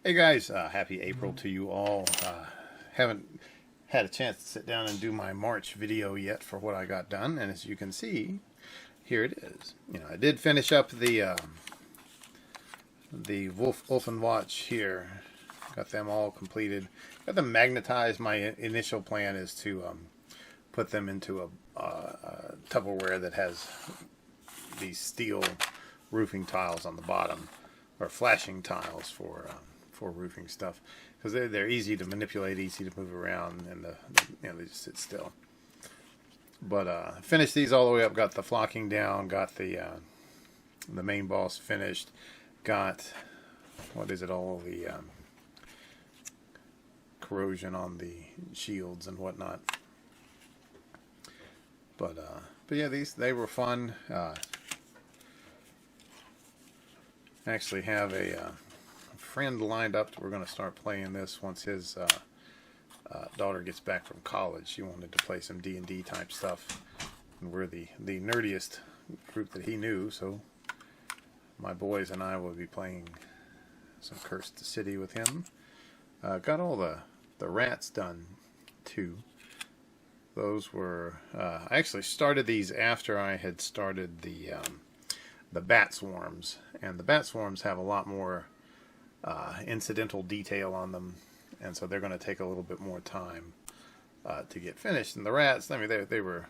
Hey guys, happy April to you all. Haven't had a chance to sit down and do my March video yet for what I got done, and as you can see, here it is. I did finish up the Ulfen Watch here. Got them all completed. Got them magnetized. My initial plan is to put them into a Tupperware that has these steel roofing tiles on the bottom, or flashing tiles for roofing stuff, because they're easy to manipulate, easy to move around, and they just sit still. But finished these all the way up. Got the flocking down. Got the main boss finished. Got what is it? All the corrosion on the shields and whatnot. But yeah, they were fun. Actually have a friend lined up. We're going to start playing this once his daughter gets back from college. She wanted to play some D&D type stuff, and we're the nerdiest group that he knew, so my boys and I will be playing some Cursed City with him. Got all the rats done too. Those were I actually started these after I had started the bat swarms, and the bat swarms have a lot more incidental detail on them, and so they're going to take a little bit more time to get finished. And the rats, I mean, they were,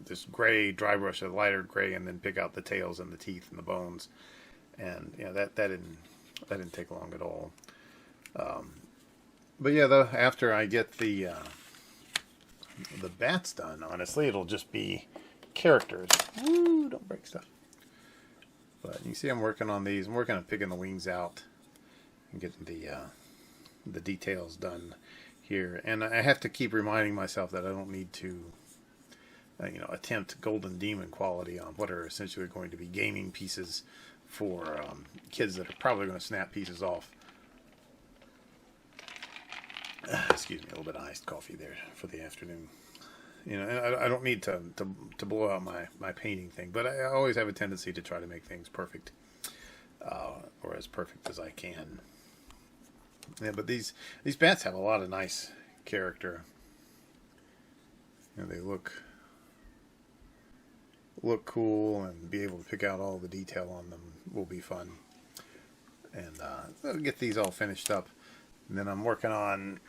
just gray, dry brush a lighter gray, and then pick out the tails and the teeth and the bones, and that didn't take long at all. But yeah, though, after I get the bats done, honestly, it'll just be characters. Woo! Don't break stuff. But you can see I'm working on these. I'm working on picking the wings out and getting the details done here. And I have to keep reminding myself that I don't need to attempt Golden Demon quality on what are essentially going to be gaming pieces for kids that are probably going to snap pieces off. Excuse me, a little bit of iced coffee there for the afternoon. And I don't need to blow out my painting thing, but I always have a tendency to try to make things perfect, or as perfect as I can. Yeah, but these bats have a lot of nice character. They look cool, and be able to pick out all the detail on them will be fun. And I'll get these all finished up, and then I'm working on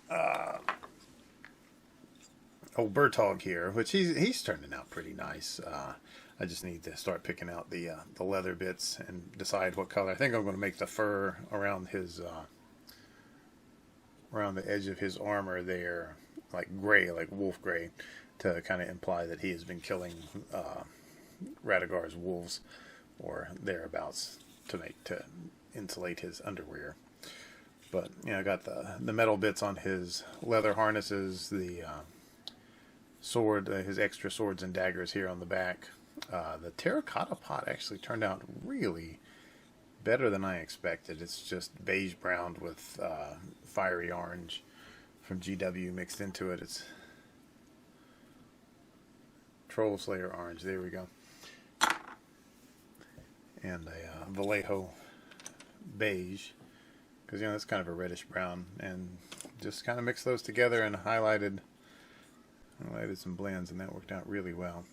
old Brutogg here, which he's turning out pretty nice. I just need to start picking out the leather bits and decide what color. I think I'm going to make the fur around his around the edge of his armor there like gray, like wolf gray, to kind of imply that he has been killing Radagar's wolves or thereabouts, to insulate his underwear. But I got the metal bits on his leather harnesses, the sword, his extra swords and daggers here on the back. The terracotta pot actually turned out really better than I expected. It's just beige brown with fiery orange from GW mixed into it. It's Troll Slayer orange. There we go. And a Vallejo beige, because it's kind of a reddish brown, and just kind of mixed those together and highlighted some blends, and that worked out really well.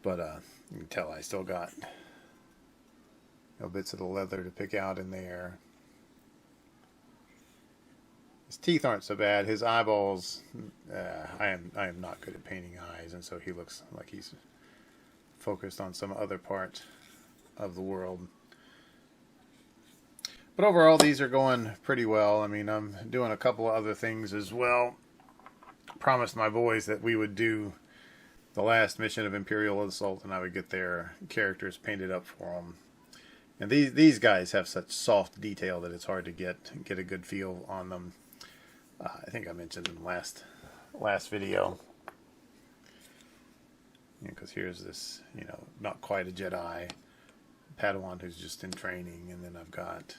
But you can tell I still got bits of the leather to pick out in there. His teeth aren't so bad. His eyeballs, I am not good at painting eyes, and so he looks like he's focused on some other part of the world. But overall, these are going pretty well. I mean, I'm doing a couple of other things as well. Promised my boys that we would do the last mission of Imperial Assault, and I would get their characters painted up for them. And these guys have such soft detail that it's hard to get a good feel on them. I think I mentioned in the last video, because here's this, not quite a Jedi Padawan who's just in training, and then I've got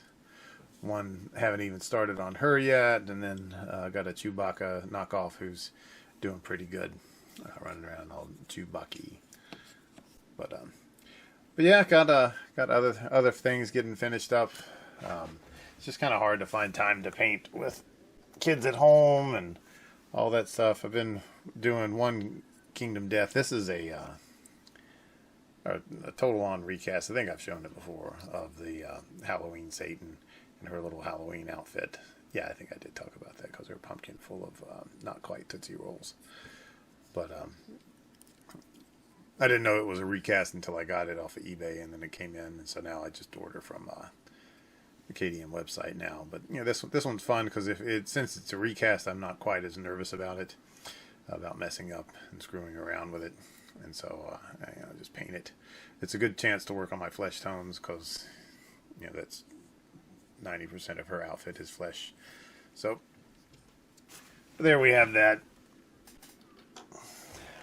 one, haven't even started on her yet, and then I got a Chewbacca knockoff who's doing pretty good, running around all Chewbacca. But yeah, got other things getting finished up. it's just kind of hard to find time to paint with kids at home and all that stuff. I've been doing one Kingdom Death. This is a total on recast. I think I've shown it before, of the Halloween Satan in her little Halloween outfit. Yeah, I think I did talk about that because her pumpkin full of not quite Tootsie Rolls. But I didn't know it was a recast until I got it off of eBay, and then it came in, and so now I just order from the KDM website now. But you know, this one's fun because since it's a recast, I'm not quite as nervous about it, about messing up and screwing around with it, and so I just paint it. It's a good chance to work on my flesh tones because you know that's 90% of her outfit is flesh. So there we have that.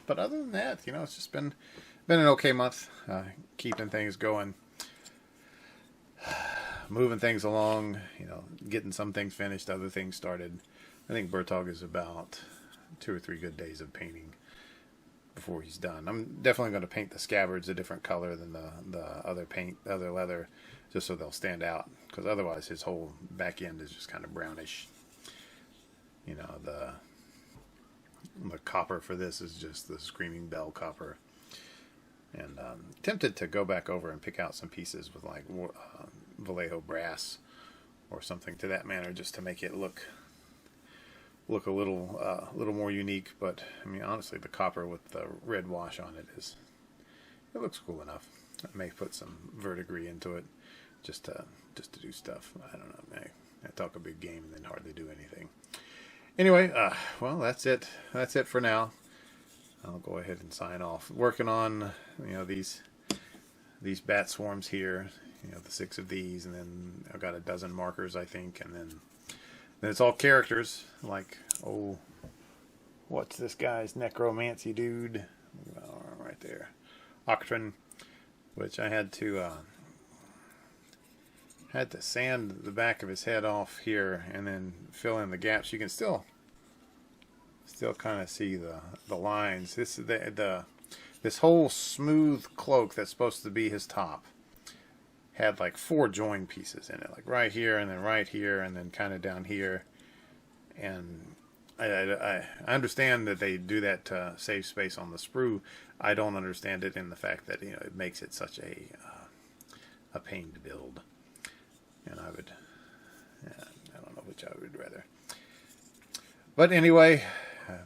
But other than that, you know, it's just been an okay month, keeping things going, moving things along, you know, getting some things finished, other things started. I think Brutogg is about 2 or 3 good days of painting before he's done. I'm definitely going to paint the scabbards a different color than the other leather, just so they'll stand out, because otherwise his whole back end is just kind of brownish. You know, the copper for this is just the Screaming Bell copper. And tempted to go back over and pick out some pieces with like Vallejo brass or something to that manner, just to make it look a little more unique. But I mean, honestly, the copper with the red wash on it looks cool enough. I may put some verdigris into it just to do stuff. I don't know. I talk a big game and then hardly do anything. Anyway, well, that's it. That's it for now. I'll go ahead and sign off. Working on, you know, these bat swarms here. You know, the 6 of these, and then I've got a dozen markers, I think, and then it's all characters like, oh, what's this guy's necromancy dude? Oh, right there, Octron, which I had to sand the back of his head off here and then fill in the gaps. You can still kind of see the lines. This is this whole smooth cloak that's supposed to be his top had like 4 join pieces in it, like right here and then right here and then kind of down here. And I understand that they do that to save space on the sprue. I don't understand it in the fact that, you know, it makes it such a pain to build. And I don't know which I would rather. But anyway,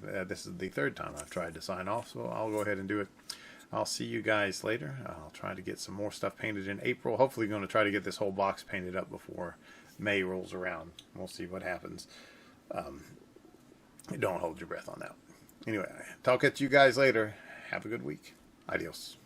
this is the 3rd time I've tried to sign off, so I'll go ahead and do it. I'll see you guys later. I'll try to get some more stuff painted in April. Hopefully going to try to get this whole box painted up before May rolls around. We'll see what happens. Don't hold your breath on that. Anyway, talk at you guys later. Have a good week. Adios.